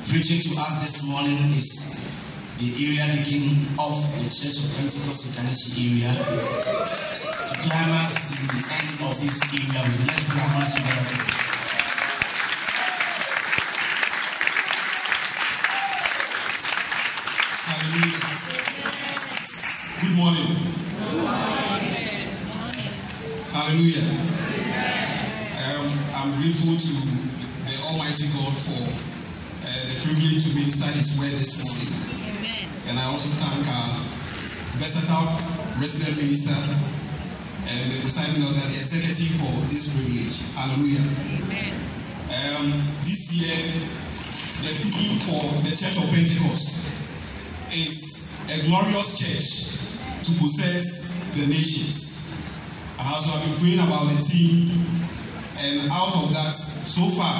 Preaching to us this morning is the area deacon of the Church of Pentecost International area. To climax the end of this area, let's put our hands together. Good morning. Hallelujah. I'm grateful to the Almighty God for the privilege to minister His word this morning. Amen. And I also thank our versatile resident minister and the presiding elder, the executive, for this privilege. Hallelujah. Amen. This year, the theme for the Church of Pentecost is a glorious church to possess the nations. I also have been praying about the theme, and out of that, so far,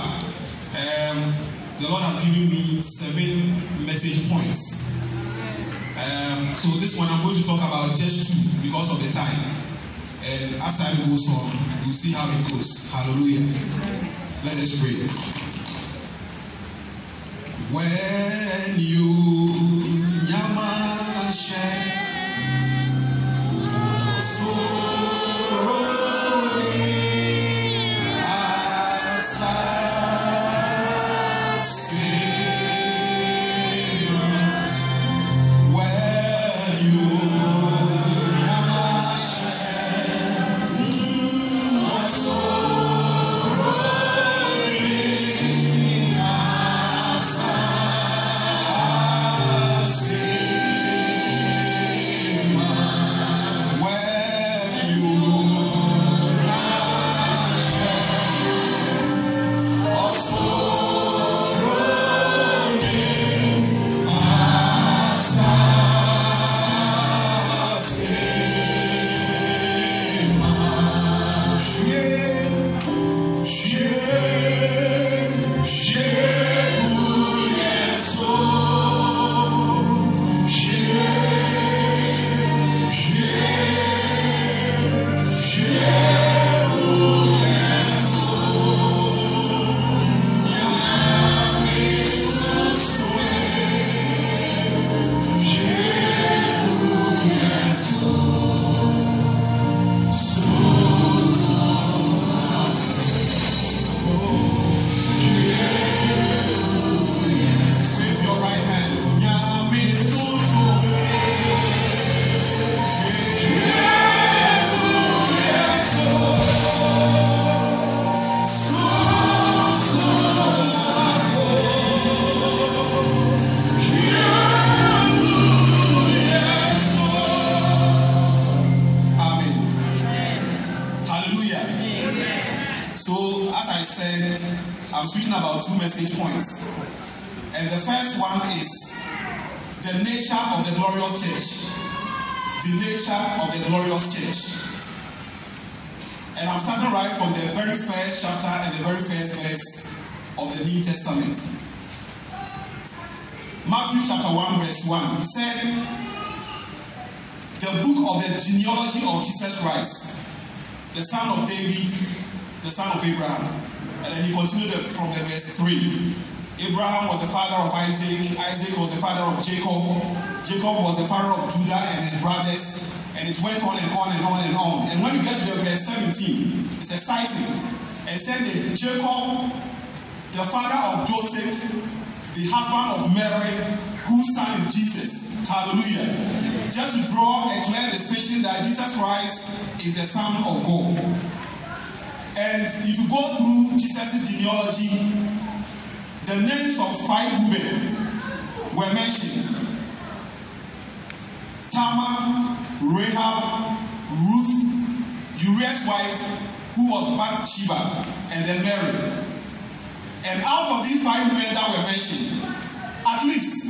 the Lord has given me 7 message points. So this one I'm going to talk about just 2 because of the time. And as time goes on, we'll see how it goes. Hallelujah. Let us pray. When you Yamashe I'm speaking about 2 message points. And the first one is the nature of the glorious church. The nature of the glorious church. And I'm starting right from the very first chapter and the very first verse of the New Testament. Matthew chapter 1 verse 1. He said, the book of the genealogy of Jesus Christ, the son of David, the son of Abraham. And then he continued from the verse 3. Abraham was the father of Isaac. Isaac was the father of Jacob. Jacob was the father of Judah and his brothers. And it went on and on and on and on. And when you get to the verse 17, it's exciting. And it said that Jacob, the father of Joseph, the husband of Mary, whose son is Jesus. Hallelujah. Just to draw a clear distinction that Jesus Christ is the Son of God. And if you go through Jesus' genealogy, the names of 5 women were mentioned. Tamar, Rahab, Ruth, Uriah's wife, who was Bathsheba, and then Mary. And out of these 5 women that were mentioned, at least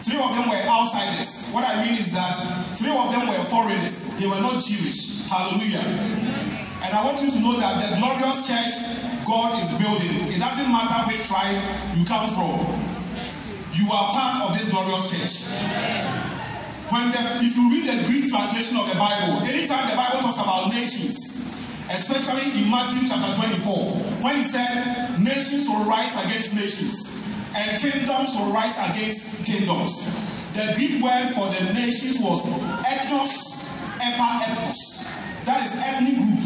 3 of them were outsiders. What I mean is that 3 of them were foreigners. They were not Jewish. Hallelujah. And I want you to know that the glorious church God is building, it doesn't matter which tribe you come from. You are part of this glorious church. If you read the Greek translation of the Bible, anytime the Bible talks about nations, especially in Matthew chapter 24, when he said nations will rise against nations, and kingdoms will rise against kingdoms. The Greek word for the nations was ethnos, ethnos. That is ethnic group.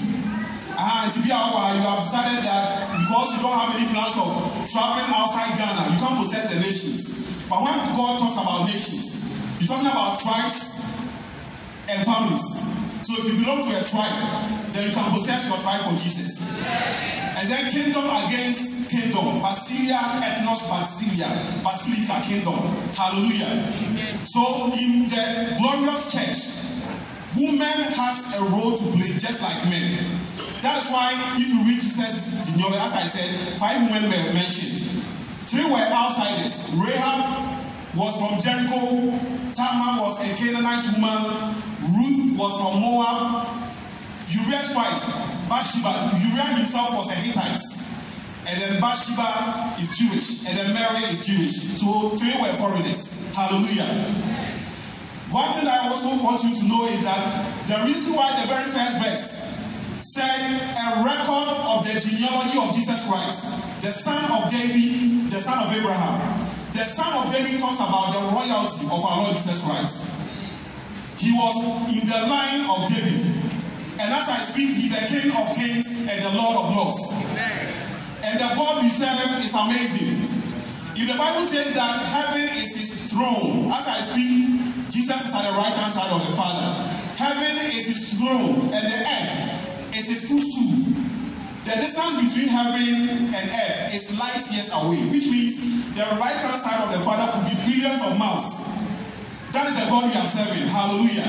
And to be aware, you have decided that because you don't have any plans of traveling outside Ghana, you can't possess the nations. But when God talks about nations, you're talking about tribes and families. So if you belong to a tribe, then you can possess your tribe for Jesus. And then kingdom against kingdom. Basilia, ethnos, basilica, kingdom. Hallelujah. So in the glorious church, women has a role to play just like men. That is why if you read Jesus' genealogy, as I said, 5 women were mentioned. 3 were outsiders. Rahab was from Jericho. Tamar was a Canaanite woman. Ruth was from Moab. Uriah's wife, Bathsheba, Uriah himself was a Hittite. And then Bathsheba is Jewish. And then Mary is Jewish. So 3 were foreigners. Hallelujah. One thing I also want you to know is that the reason why the very first verse said a record of the genealogy of Jesus Christ, the son of David, the son of Abraham. The son of David talks about the royalty of our Lord Jesus Christ. He was in the line of David. And as I speak, he's the King of Kings and the Lord of Lords. And the God we serve is amazing. If the Bible says that heaven is his throne, as I speak, Jesus is at the right hand side of the Father. Heaven is his throne and the earth is his footstool. The distance between heaven and earth is light years away, which means the right hand side of the Father could be billions of miles. That is the God we are serving. Hallelujah.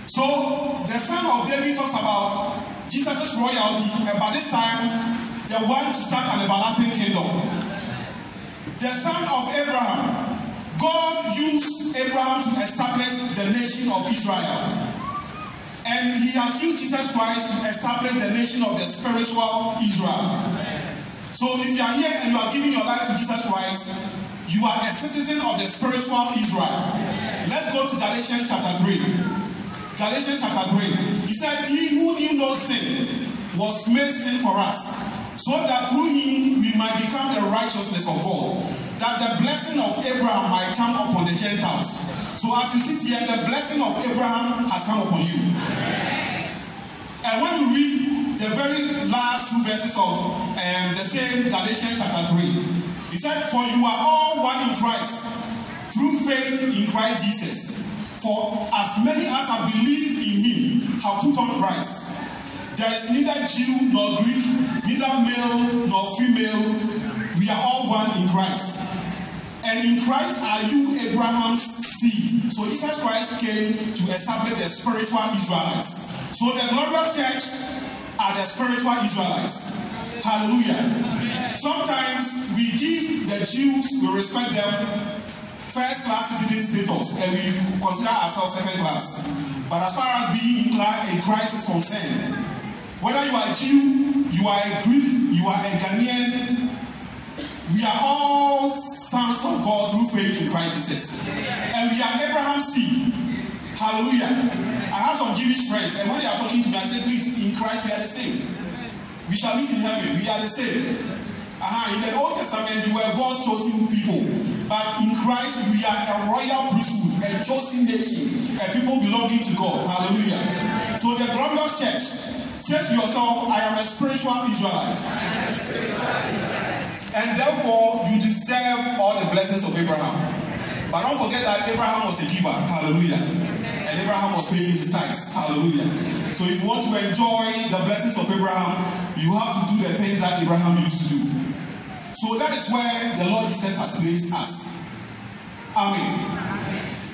So the son of David talks about Jesus' royalty, and by this time, the one to start an everlasting kingdom. The son of Abraham. God used Abraham to establish the nation of Israel. And he has used Jesus Christ to establish the nation of the spiritual Israel. So if you are here and you are giving your life to Jesus Christ, you are a citizen of the spiritual Israel. Let's go to Galatians chapter 3. Galatians chapter 3. He said, he who knew no sin was made sin for us, so that through him we might become the righteousness of God, that the blessing of Abraham might come upon the Gentiles. So as you sit here, the blessing of Abraham has come upon you. And when you read the very last 2 verses of the same Galatians chapter 3, he said, for you are all one in Christ, through faith in Christ Jesus. For as many as have believed in him have put on Christ. There is neither Jew nor Greek, neither male nor female. We are all one in Christ. And in Christ are you Abraham's seed. So Jesus Christ came to establish the spiritual Israelites. So the glorious church are the spiritual Israelites. Hallelujah. Sometimes we give the Jews, we respect them, first class citizen status, and we consider ourselves second class. But as far as being in Christ is concerned, whether you are a Jew, you are a Greek, you are a Ghanaian, we are all sons of God through faith in Christ Jesus. And we are Abraham's seed. Hallelujah. I have some Jewish friends, and when they are talking to me, I say, please, in Christ we are the same. We shall meet in heaven. We are the same. In the Old Testament, we were God's chosen people. But in Christ, we are a royal priesthood, a chosen nation, a people belonging to God. Hallelujah. So the glorious church, say to yourself, I am a spiritual Israelite. And therefore, you deserve all the blessings of Abraham. But don't forget that Abraham was a giver. Hallelujah. And Abraham was paying his tithes. Hallelujah. So if you want to enjoy the blessings of Abraham, you have to do the things that Abraham used to do. So that is where the Lord Jesus has placed us. Amen.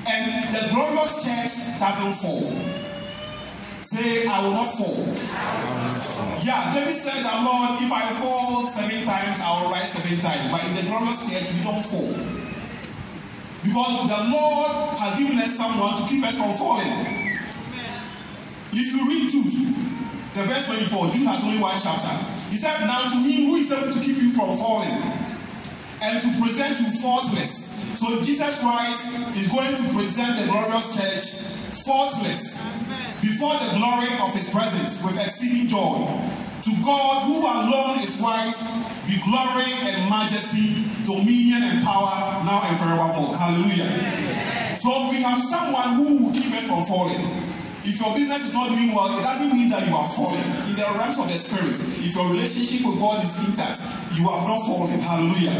And the glorious church doesn't fall. Say, I will not fall. Yeah, David said that, Lord, if I fall 7 times, I will rise 7 times. But in the glorious church, we don't fall. Because the Lord has given us someone to keep us from falling. If you read Jude, the verse 24, Jude has only 1 chapter. He said, now to him who is able to keep you from falling and to present you faultless. So Jesus Christ is going to present the glorious church faultless before the glory of his presence with exceeding joy. To God, who alone is wise, be glory and majesty, dominion and power now and forevermore. Hallelujah. So we have someone who will keep us from falling. If your business is not doing well, it doesn't mean that you are falling. In the realms of the spirit, if your relationship with God is intact, you have not fallen. Hallelujah.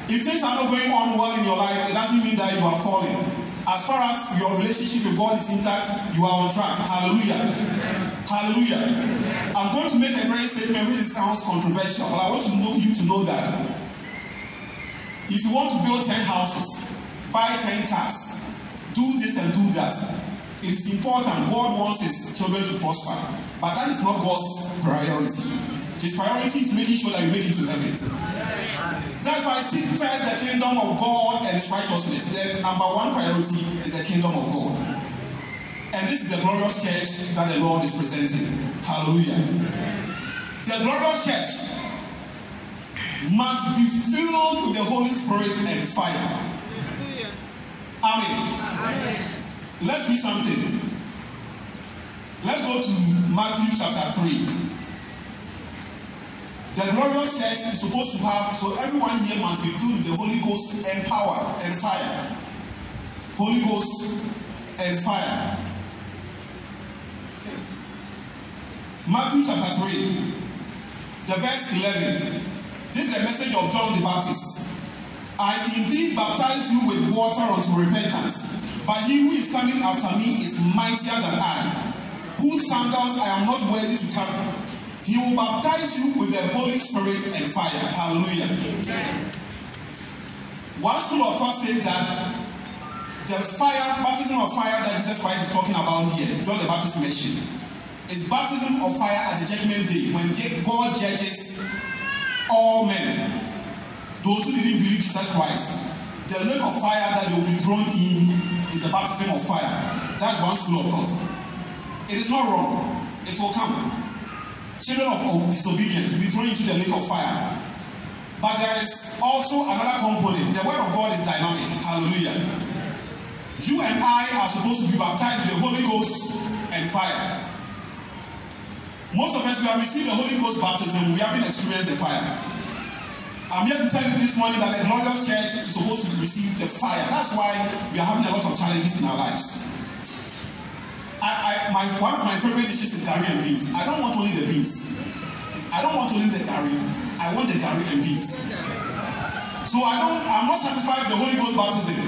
If things are not going on well in your life, it doesn't mean that you are falling. As far as your relationship with God is intact, you are on track. Hallelujah. Hallelujah. I'm going to make a very statement which sounds controversial, but I want you to know that if you want to build 10 houses, buy 10 cars, do this and do that, it is important. God wants his children to prosper, but that is not God's priority. His priority is making sure that you make it to heaven. That's why seek first the kingdom of God and his righteousness. The number one priority is the kingdom of God. And this is the glorious church that the Lord is presenting. Hallelujah. The glorious church must be filled with the Holy Spirit and fire. Amen. Let's read something. Let's go to Matthew chapter 3. The glorious church is supposed to have, so everyone here must be filled with the Holy Ghost and power and fire. Holy Ghost and fire. Matthew chapter 3, the verse 11. This is the message of John the Baptist. I indeed baptize you with water unto repentance, but he who is coming after me is mightier than I, whose sandals I am not worthy to carry. He will baptize you with the Holy Spirit and fire. Hallelujah. One school of thought says that the fire, baptism of fire that Jesus Christ is talking about here, John the Baptist mentioned, is baptism of fire at the judgment day when God judges all men. Those who didn't believe Jesus Christ, the lake of fire that they will be thrown in is the baptism of fire. That's one school of thought. It is not wrong. It will come. Children of disobedience will be thrown into the lake of fire. But there is also another component. The word of God is dynamic. Hallelujah. You and I are supposed to be baptized with the Holy Ghost and fire. Most of us, we have received the Holy Ghost baptism, we haven't experienced the fire. I'm here to tell you this morning that the glorious church is supposed to receive the fire. That's why we are having a lot of challenges in our lives. One of my favorite dishes is curry and beans. I don't want only the beans. I don't want only the curry. I want the curry and beans. So I'm not satisfied with the Holy Ghost baptism.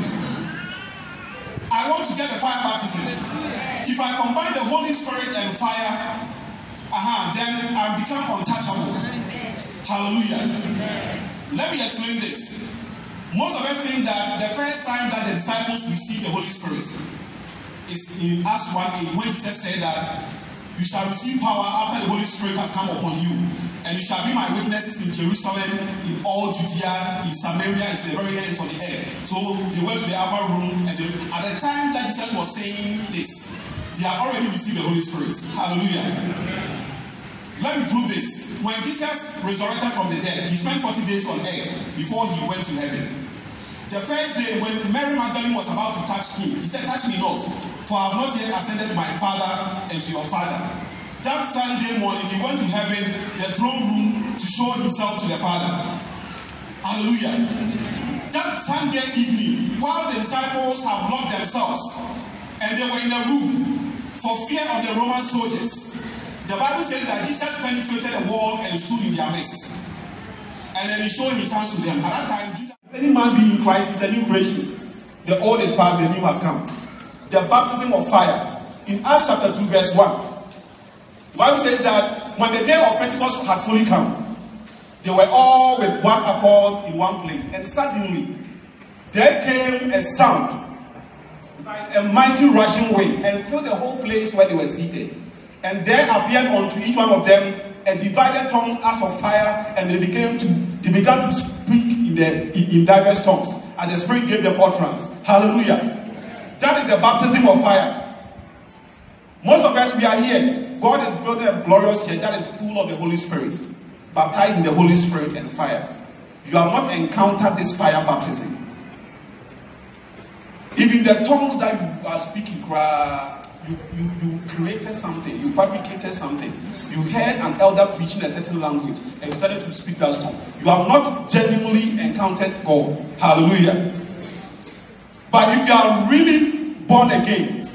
I want to get the fire baptism. If I combine the Holy Spirit and fire, then I become untouchable. Hallelujah. Let me explain this. Most of us think that the first time that the disciples received the Holy Spirit is in Acts 1:8, when Jesus said that you shall receive power after the Holy Spirit has come upon you, and you shall be my witnesses in Jerusalem, in all Judea, in Samaria, and to the very ends of the earth. So they went to the upper room, and at the time that Jesus was saying this, they had already received the Holy Spirit. Hallelujah. Let me prove this. When Jesus resurrected from the dead, he spent 40 days on earth before he went to heaven. The first day, when Mary Magdalene was about to touch him, he said, touch me not, for I have not yet ascended to my Father and to your Father. That Sunday morning, he went to heaven, the throne room, to show himself to the Father. Hallelujah. That Sunday evening, while the disciples have locked themselves, and they were in a room for fear of the Roman soldiers, the Bible says that Jesus penetrated the wall and stood in their midst. And then he showed his hands to them. At that time, any man being in Christ is a new creation. The old is past, the new has come. The baptism of fire. In Acts chapter 2 verse 1, the Bible says that when the day of Pentecost had fully come, they were all with one accord in one place. And suddenly, there came a sound like a mighty rushing wind and filled the whole place where they were seated. And there appeared unto each one of them a divided tongues as of fire, and they began to speak in diverse tongues, and the Spirit gave them utterance. Hallelujah. That is the baptism of fire. Most of us, we are here. God has built a glorious church that is full of the Holy Spirit, baptized in the Holy Spirit and fire. You have not encountered this fire baptism. Even the tongues that you are speaking, you created something, you fabricated something. You heard an elder preaching a certain language and decided to speak that song. You have not genuinely encountered God. Hallelujah. But if you are really born again,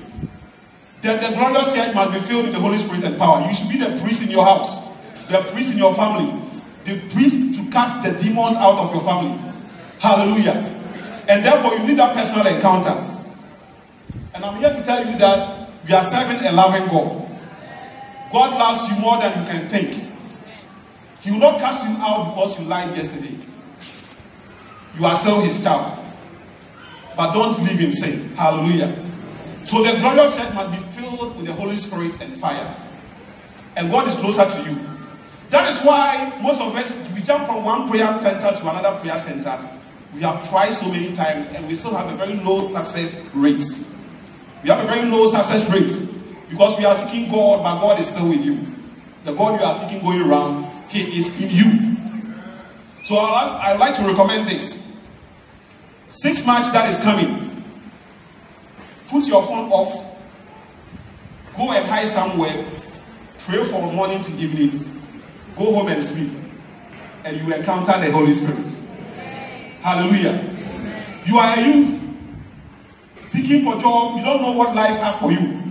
then the glorious church must be filled with the Holy Spirit and power. You should be the priest in your house, the priest in your family, the priest to cast the demons out of your family. Hallelujah. And therefore you need that personal encounter. And I'm here to tell you that we are serving a loving God. God loves you more than you can think. He will not cast you out because you lied yesterday. You are still his child. But don't live in sin. Hallelujah. So the glorious church must be filled with the Holy Spirit and fire. And God is closer to you. That is why most of us, we jump from one prayer center to another prayer center. We have tried so many times and we still have a very low success rate. We have a very low success rate because we are seeking God, but God is still with you. The God you are seeking going around, he is in you. So I would like to recommend this. 6 March that is coming. Put your phone off. Go and hide somewhere. Pray from morning to evening. Go home and sleep. And you will encounter the Holy Spirit. Hallelujah. You are a youth seeking for job. You don't know what life has for you.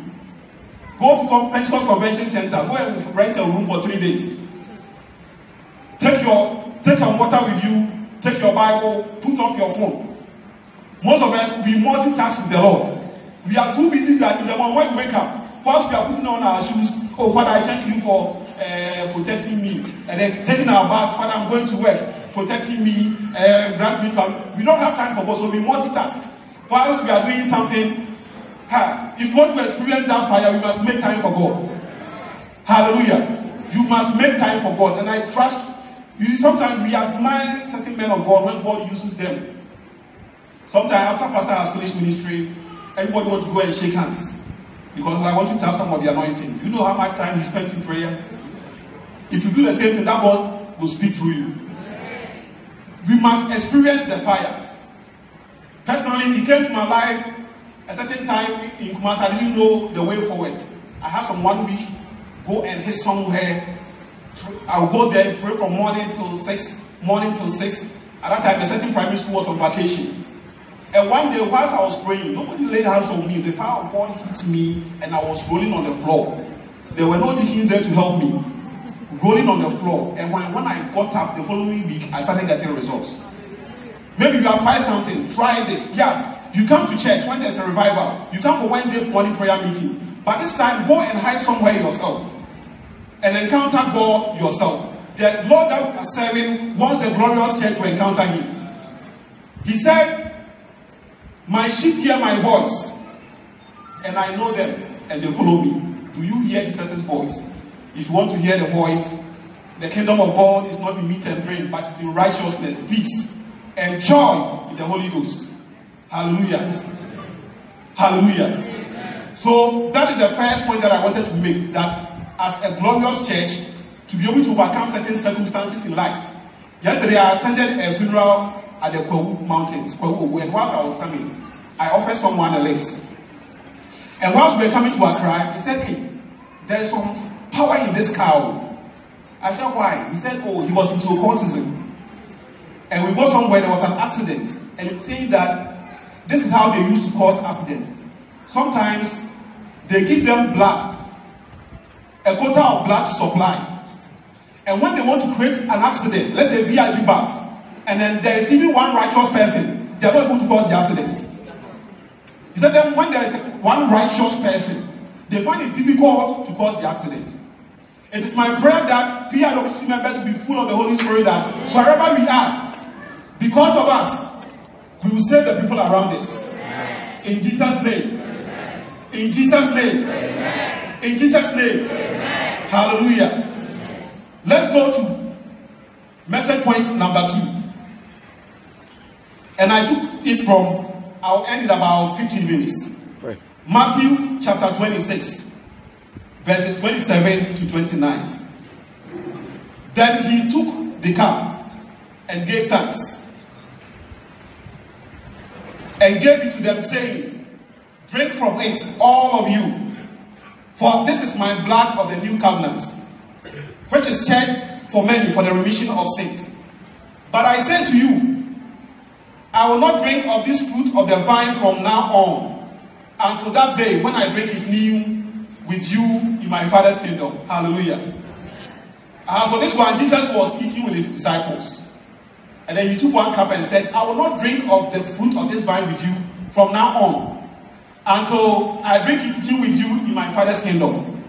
Go to Pentecost Convention Center. Go and rent a room for 3 days. Take some water with you. Take your Bible. Put off your phone. Most of us, we multitask with the Lord. We are too busy that in the morning when we wake up, whilst we are putting on our shoes, oh Father, I thank you for protecting me. And then taking our bag, Father, I'm going to work, protecting me, grant me time. We don't have time for God, so we multitask. Whilst we are doing something, if you want to experience that fire, we must make time for God. Hallelujah. You must make time for God. And I trust you. Sometimes we admire certain men of God when God uses them. Sometimes after pastor has finished ministry, everybody wants to go and shake hands. Because I want you to have some of the anointing. You know how much time he spent in prayer? If you do the same thing, that God will speak through you. We must experience the fire. Personally, he came to my life a certain time in Kumasi. I didn't know the way forward. I had some 1 week, go and hit somewhere. I'll go there, pray from morning till 6. At that time, a certain primary school was on vacation. And one day, whilst I was praying, nobody laid hands on me. The fire of God hit me, and I was rolling on the floor. There were no deacons there to help me. Rolling on the floor. And when I got up the following week, I started getting results. Maybe you have tried something. Try this. Yes, you come to church when there's a revival. You come for Wednesday morning prayer meeting. But this time, go and hide somewhere yourself. And encounter God yourself. The Lord that we are serving wants the glorious church to encounter him. He said, my sheep hear my voice, and I know them, and they follow me. Do you hear Jesus' voice? If you want to hear the voice, the kingdom of God is not in meat and drink, but it's in righteousness, peace, and joy in the Holy Ghost. Hallelujah. Hallelujah. So that is the first point that I wanted to make, that as a glorious church, to be able to overcome certain circumstances in life. Yesterday, I attended a funeral at the Kwawu Mountains, Kwawu, and whilst I was coming, I offered someone a lift. And whilst we were coming to Accra, he said, hey, there is some power in this cow. I said, why? He said, oh, he was into occultism. And we got somewhere, there was an accident. And he was saying that this is how they used to cause accident. Sometimes they give them blood, a quota of blood to supply. And when they want to create an accident, let's say VIP bus, and then there is even one righteous person, they are not able to cause the accident. He said that when there is one righteous person, they find it difficult to cause the accident. It is my prayer that PIWC members will be full of the Holy Spirit, that wherever we are, because of us, we will save the people around us. In Jesus' name. In Jesus' name. In Jesus' name. Hallelujah. Let's go to message point number 2. And I took it from, I'll end in about 15 minutes. Right. Matthew chapter 26, verses 27 to 29. Then he took the cup and gave thanks, and gave it to them, saying, drink from it, all of you, For this is my blood of the new covenant, which is shed for many for the remission of sins. But I say to you, I will not drink of this fruit of the vine from now on, until that day when I drink it new with you in my Father's kingdom. Hallelujah. So this one, Jesus was eating with his disciples. And then he took one cup and said, I will not drink of the fruit of this vine with you from now on, until I drink it new with you in my Father's kingdom.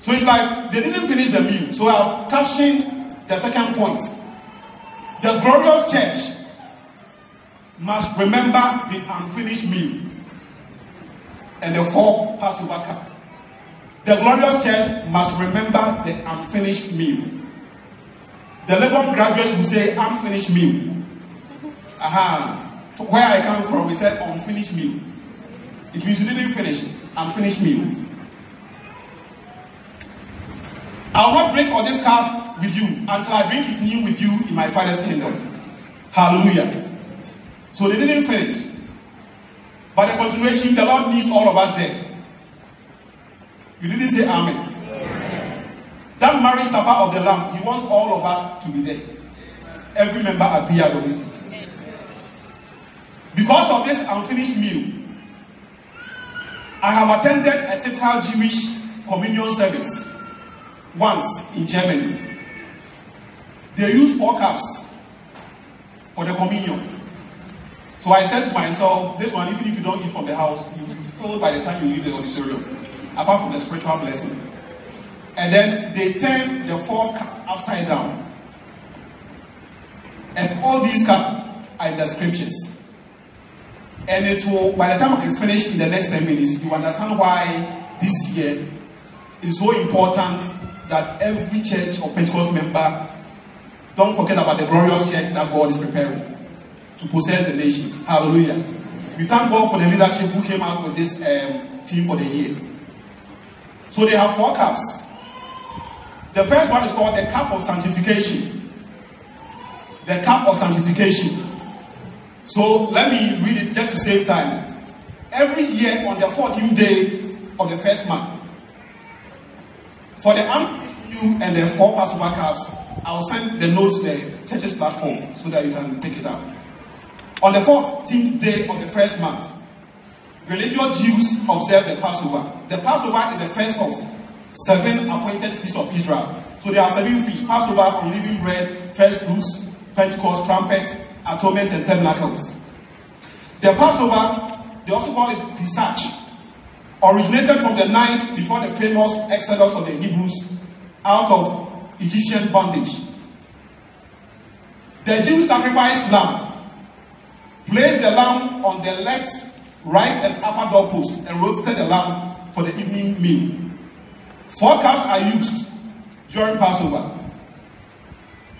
So it's like they didn't finish the meal. So I've captioned the second point. The glorious church must remember the unfinished meal and the 4 Passover cup. The glorious church must remember the unfinished meal. The Lebanon graduates will say unfinished meal. Where I come from, we said unfinished meal. It means you didn't finish. Unfinished meal. I will not drink of this cup with you until I drink it new with you in my Father's kingdom. Hallelujah. So they didn't finish. But the continuation, the Lord needs all of us there. You didn't say amen. That marriage supper of the Lamb, he wants all of us to be there. Every member at PRWC. Because of this unfinished meal, I have attended a typical Jewish communion service once in Germany. They use 4 cups for the communion. So I said to myself, this one, even if you don't eat from the house, you will be filled by the time you leave the auditorium, apart from the spiritual blessing. And then they turn the 4th cup upside down. And all these cups are in the scriptures. And it will, by the time we finish in the next 10 minutes, you understand why this year it is so important that every church or Pentecost member don't forget about the glorious church that God is preparing to possess the nations. Hallelujah. We thank God for the leadership who came out with this theme for the year. So they have 4 cups. The first one is called the cup of sanctification. The cup of sanctification. So let me read it just to save time. Every year on the 14th day of the first month, for the you and the 4 Passover cups, I'll send the notes to the church's platform so that you can take it out. On the 14th day of the first month, religious Jews observe the Passover. The Passover is the first of 7 appointed feasts of Israel. So there are 7 feasts: Passover, unleavened bread, first fruits, Pentecost, trumpets, atonement, and tabernacles. The Passover, they also call it Pesach, originated from the night before the famous exodus of the Hebrews out of Egyptian bondage. The Jews sacrificed lamb, placed the lamb on the left, right, and upper doorpost, and roasted the lamb for the evening meal. 4 cups are used during Passover.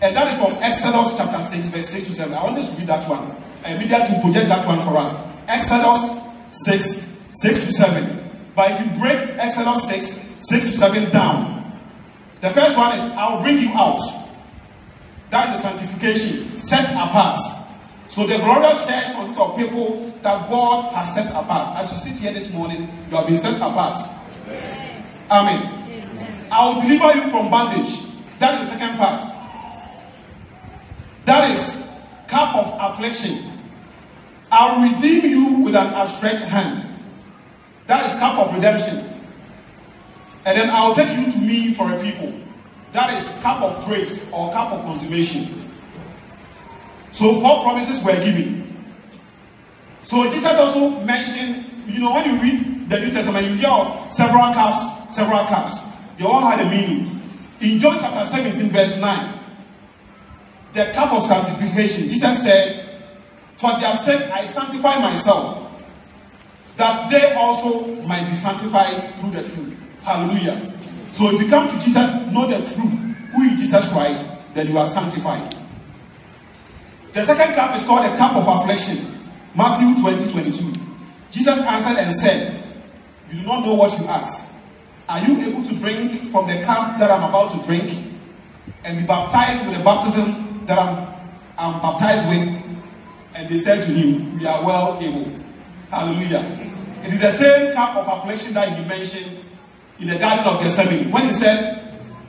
And that is from Exodus chapter 6, verse 6 to 7. I want us to read that one. I immediately project that one for us. Exodus 6, 6 to 7. But if you break Exodus 6, 6 to 7 down, the first one is, I'll bring you out. That is the sanctification, set apart. So the glorious church consists of people that God has set apart. As you sit here this morning, you have been set apart. Amen. I will deliver you from bondage. That is the second part. That is cup of affliction. I will redeem you with an outstretched hand. That is cup of redemption. And then I will take you to me for a people. That is cup of praise or cup of consummation. So 4 promises were given. So Jesus also mentioned, when you read the New Testament, you hear of several cups. They all had a meaning. In John chapter 17, verse 9, the cup of sanctification, Jesus said, for their sake I sanctify myself, that they also might be sanctified through the truth. Hallelujah. So if you come to Jesus, know the truth, who is Jesus Christ, then you are sanctified. The second cup is called the cup of affliction. Matthew 20:22. Jesus answered and said, you do not know what you ask. Are you able to drink from the cup that I'm about to drink and be baptized with the baptism that I'm baptized with? And they said to him, we are well able. Hallelujah. It is the same cup of affliction that he mentioned in the Garden of Gethsemane when he said,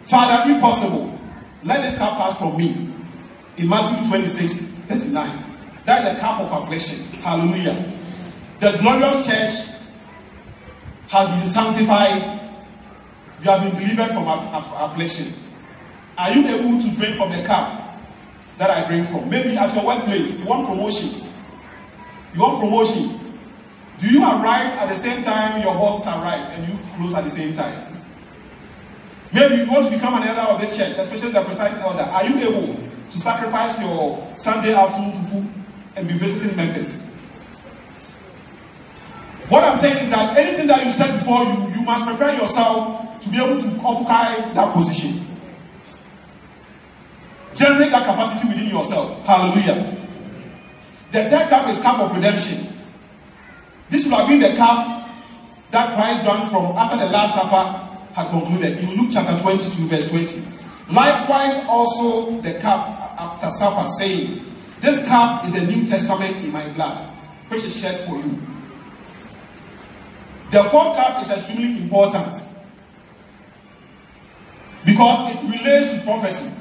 Father, if possible, let this cup pass from me. In Matthew 26:39. That is a cup of affliction. Hallelujah. The glorious church has been sanctified. You have been delivered from affliction. Are you able to drink from the cup that I drink from? Maybe at your workplace, you want promotion. You want promotion. Do you arrive at the same time your bosses arrive and you close at the same time? Maybe you want to become an elder of the church, especially the presiding elder. Are you able to sacrifice your Sunday afternoon fufu and be visiting members? What I'm saying is that anything that you said before you must prepare yourself to be able to occupy that position. Generate that capacity within yourself. Hallelujah. The third cup is cup of redemption. This would have been the cup that Christ drank from after the Last Supper had concluded in Luke chapter 22 verse 20. Likewise also the cup after supper, saying, this cup is the New Testament in my blood, which is shed for you. The fourth cup is extremely important because it relates to prophecy.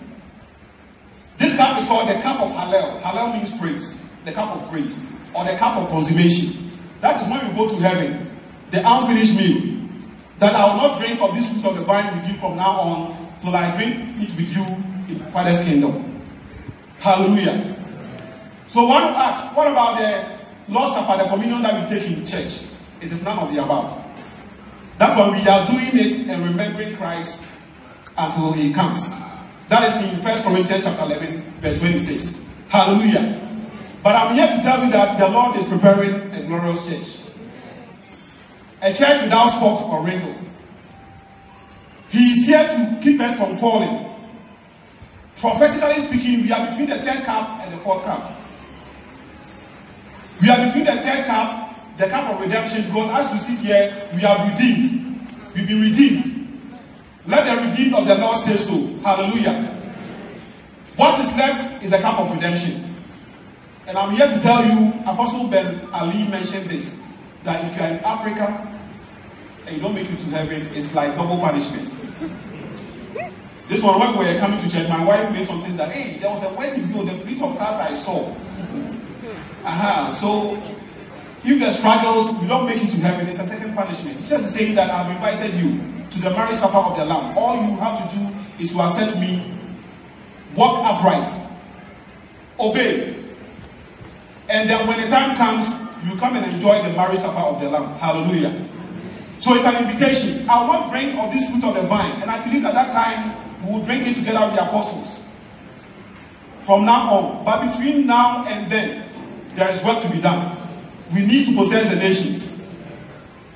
This cup is called the cup of Hallel. Hallel means praise. The cup of praise. Or the cup of consummation. That is when we go to heaven. The unfinished meal. That I will not drink of this fruit of the vine with you from now on till I drink it with you in my Father's kingdom. Hallelujah. So one asks, what about the Lord's Supper, the communion that we take in church? It is none of the above. That's why we are doing it and remembering Christ until he comes. That is in 1 Corinthians chapter 11, verse 26. Hallelujah. But I'm here to tell you that the Lord is preparing a glorious church. A church without spot or wrinkle. He is here to keep us from falling. Prophetically speaking, we are between the third cup and the fourth cup. We are between the third cup, the cup of redemption, because as we sit here, we are redeemed. We've been redeemed. Let the redeemed of the Lord say so. Hallelujah. What is left is a cup of redemption. And I'm here to tell you, Apostle Ben Ali mentioned this, that if you are in Africa and you don't make it to heaven, it's like double punishment. This one, when we were coming to church, my wife made something that, hey, there was a wedding, the fleet of cars I saw. So if there's struggles, you don't make it to heaven, it's a second punishment. It's just saying that I've invited you to the marriage supper of the Lamb. All you have to do is to accept me, walk upright, obey. And then when the time comes, you come and enjoy the marriage supper of the Lamb. Hallelujah. So it's an invitation. I will not drink of this fruit of the vine. And I believe at that time, we will drink it together with the apostles. From now on. But between now and then, there is work to be done. We need to possess the nations.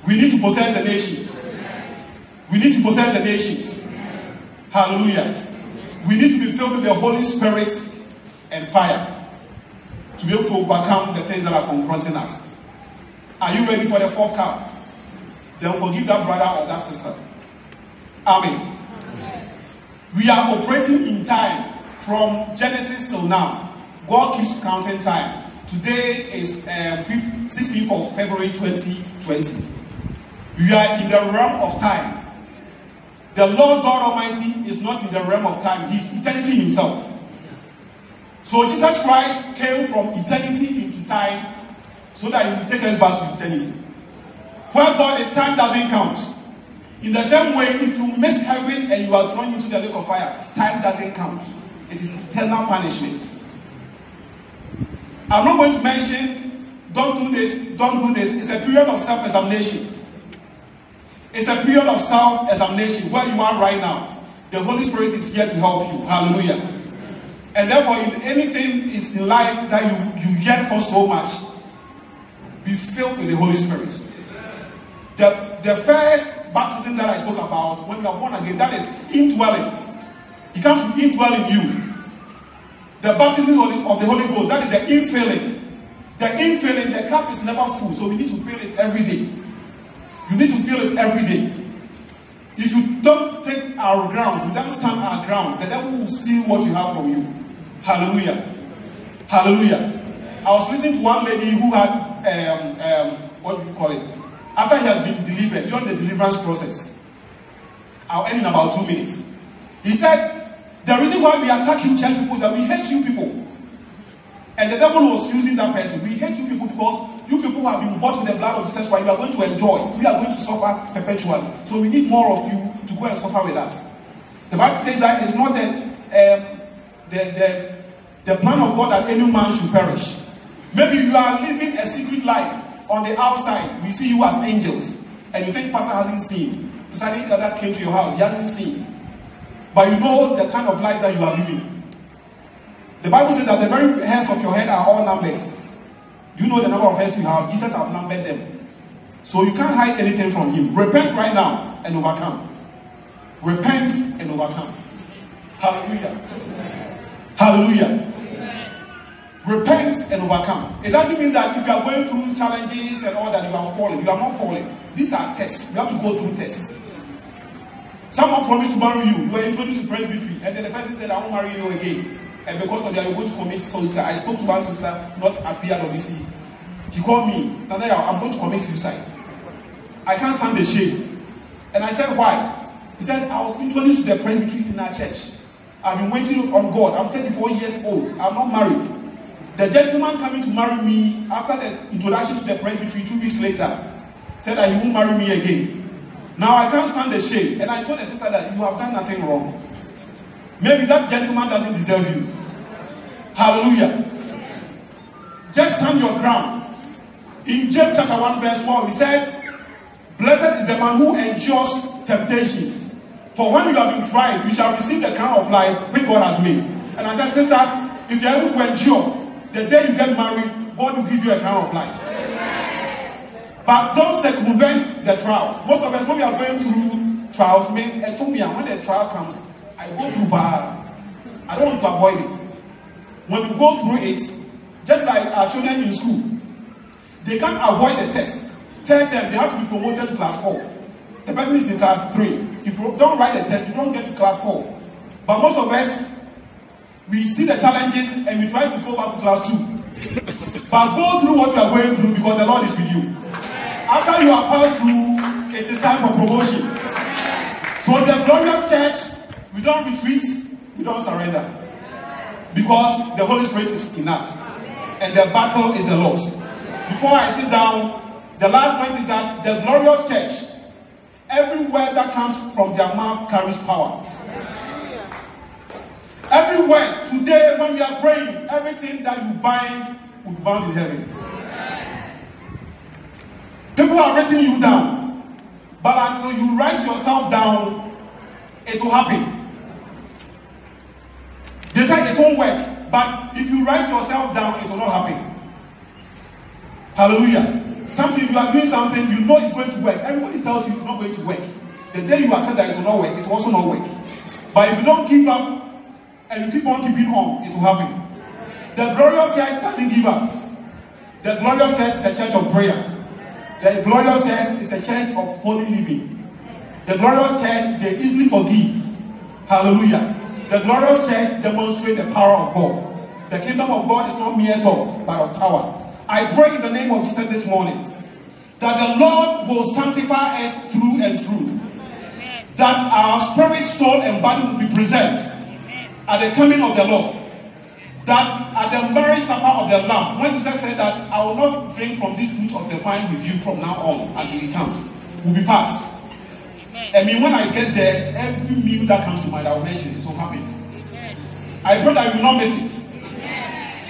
We need to possess the nations. We need to possess the nations. Hallelujah. We need to be filled with the Holy Spirit and fire to be able to overcome the things that are confronting us. Are you ready for the fourth cup? Then forgive that brother or that sister. Amen. We are operating in time from Genesis till now. God keeps counting time. Today is 16th of February 2020. We are in the realm of time. The Lord God Almighty is not in the realm of time. He is eternity himself. So Jesus Christ came from eternity into time so that he will take us back to eternity. Where God is, time doesn't count. In the same way, if you miss heaven and you are thrown into the lake of fire, time doesn't count. It is eternal punishment. I'm not going to mention, don't do this, don't do this. It's a period of self-examination. It's a period of self-examination where you are right now. The Holy Spirit is here to help you. Hallelujah. And therefore, if anything is in life that you yearn for so much, be filled with the Holy Spirit. The first baptism that I spoke about, when you are born again, that is indwelling. He comes to indwell in you. The baptism of the Holy Ghost, that is the infilling. The infilling, the cup is never full, so we need to fill it every day. You need to fill it every day. If you don't take our ground, you don't stand our ground, the devil will steal what you have from you. Hallelujah. Hallelujah. I was listening to one lady who had, what do you call it? After he has been delivered, during the deliverance process, I'll end in about 2 minutes. He said, the reason why we attack you church people is that we hate you people. And the devil was using that person. We hate you people because you people who have been bought with the blood of Jesus Christ, you are going to enjoy. We are going to suffer perpetually. So we need more of you to go and suffer with us. The Bible says that it's not the plan of God that any man should perish. Maybe you are living a secret life on the outside. We see you as angels. And you think pastor hasn't seen. Presiding that came to your house, he hasn't seen. But you know the kind of life that you are living. The Bible says that the very hairs of your head are all numbered. Do you know the number of hairs you have? Jesus has numbered them. So you can't hide anything from him. Repent right now and overcome. Repent and overcome. Hallelujah. Hallelujah. Repent and overcome. It doesn't mean that if you are going through challenges and all that, you are falling. You are not falling. These are tests. You have to go through tests. Someone promised to marry you. You were introduced to presbytery. And then the person said, I won't marry you again. And because of that, you're going to commit suicide. I spoke to one sister, not at PRWC. He called me. I'm going to commit suicide. I can't stand the shame. And I said, why? He said, I was introduced to the presbytery in our church. I've been waiting on God. I'm 34 years old. I'm not married. The gentleman coming to marry me after the introduction to the presbytery 2 weeks later said that he won't marry me again. Now I can't stand the shame. And I told the sister that you have done nothing wrong. Maybe that gentleman doesn't deserve you. Hallelujah. Just stand your ground. In James chapter 1 verse 12, he said, blessed is the man who endures temptations. For when you have been tried, you shall receive the crown of life which God has made. And I said, sister, if you are able to endure, the day you get married, God will give you a crown of life. But don't circumvent the trial. Most of us, when we are going through trials, when the trial comes, I go through bad. I don't want to avoid it. When we go through it, just like our children in school, they can't avoid the test. Third term, they have to be promoted to class 4. The person is in class 3. If you don't write the test, you don't get to class 4. But most of us, we see the challenges and we try to go back to class 2. But go through what you are going through because the Lord is with you. After you are passed through, it is time for promotion. So the glorious church, we don't retreat, we don't surrender. Because the Holy Spirit is in us. And the battle is the Lord's. Before I sit down, the last point is that the glorious church, every word that comes from their mouth carries power. Every word, today when we are praying, everything that you bind will be bound in heaven. People are writing you down. But until you write yourself down, it will happen. They say it won't work. But if you write yourself down, it will not happen. Hallelujah. Something you are doing something, you know it's going to work. Everybody tells you it's not going to work. The day you accept that it will not work, it will also not work. But if you don't give up, and you keep on keeping on, it will happen. The glorious church doesn't give up. The glorious church is a church of prayer. The glorious church is a church of holy living. The glorious church, they easily forgive. Hallelujah. The glorious church demonstrates the power of God. The kingdom of God is not mere talk, but of power. I pray in the name of Jesus this morning that the Lord will sanctify us through and through. That our spirit, soul, and body will be preserved at the coming of the Lord. That at the marriage supper of the Lamb, when Jesus said that I will not drink from this fruit of the vine with you from now on until he comes, will be passed. I mean, when I get there, every meal that comes to mind, I will mention it. So happy. I pray that you will not miss it.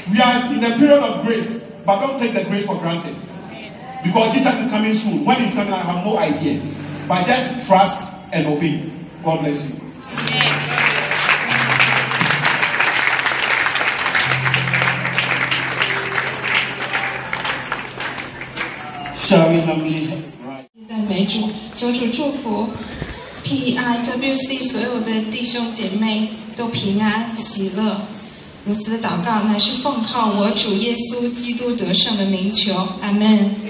We are in the period of grace, but don't take the grace for granted. Because Jesus is coming soon. When he's coming, I have no idea. But just trust and obey. God bless you. Shall we humbly rise? 赞美主，求主祝福 PIWC 所有的弟兄姐妹都平安喜乐。如此祷告，乃是奉靠我主耶稣基督得胜的名求，阿门。